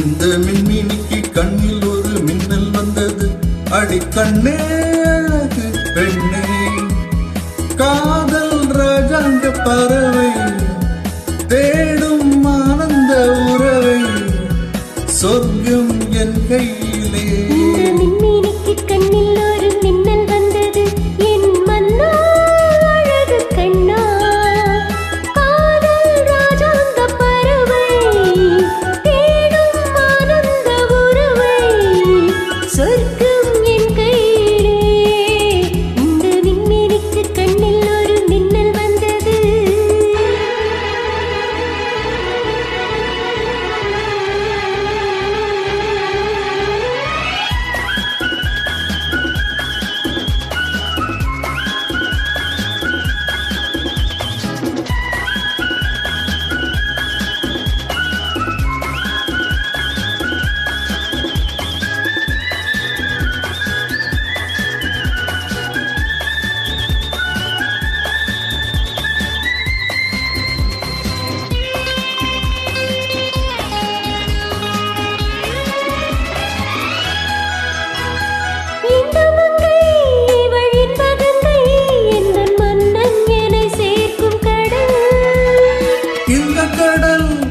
இந்த மின்மினிக்கு கண்ணில் ஒரு மின்னல் வந்தது. அடி கண்ணே அழகு பெண்ணே, காதல் ராஜாங்க பறவை தேடும் ஆனந்த உறவை, சொர்க்கம் என் கையிலே. மின்மினிக்கு கண்ணில் ஒரு மின்னல் வந்தது. என் மன்னா அழகு கண்ணா, காதல் ராஜாங்க பறவை தேடும் ஆனந்த உறவை, சொர்க்கம் என் கையிலே. இந்த மின்மினிக்கு கண்ணில் ஒரு மின்னல் வந்தது.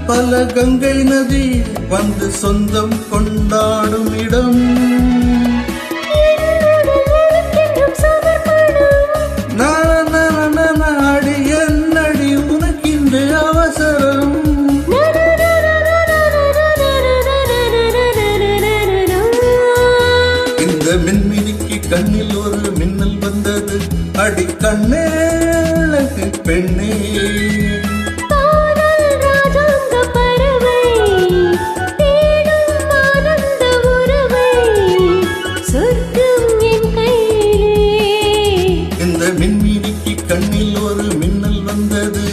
பல கங்கை நதி வந்து சொந்தம் கொண்டாடும் இடம். அடி என்னடி உனக்கின்று அவசரம்? இந்த மின்மினிக்கு கண்ணில் ஒரு மின்னல் வந்தது. அடி கண்ணே அழகு பெண்ணே, மின்மினிக்கு கண்ணில் ஒரு மின்னல் வந்தது.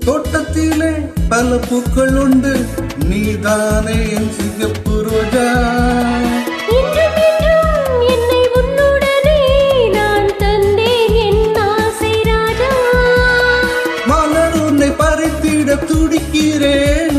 தோட்டத்திலே பல பூக்கள் உண்டு, நீதானே என் சிகப்பு ரோஜா. என்னை உன்னுடனே நான் தந்தேன் என் ஆசை ராஜா. மலர் உன்னை பறித்திட துடிக்கிறேன்.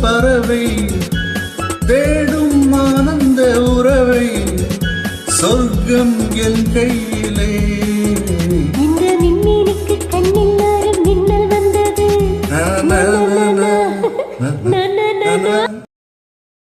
பறவை தேடும் ஆனந்த உறவை, சொர்க்கம் என் கையிலே.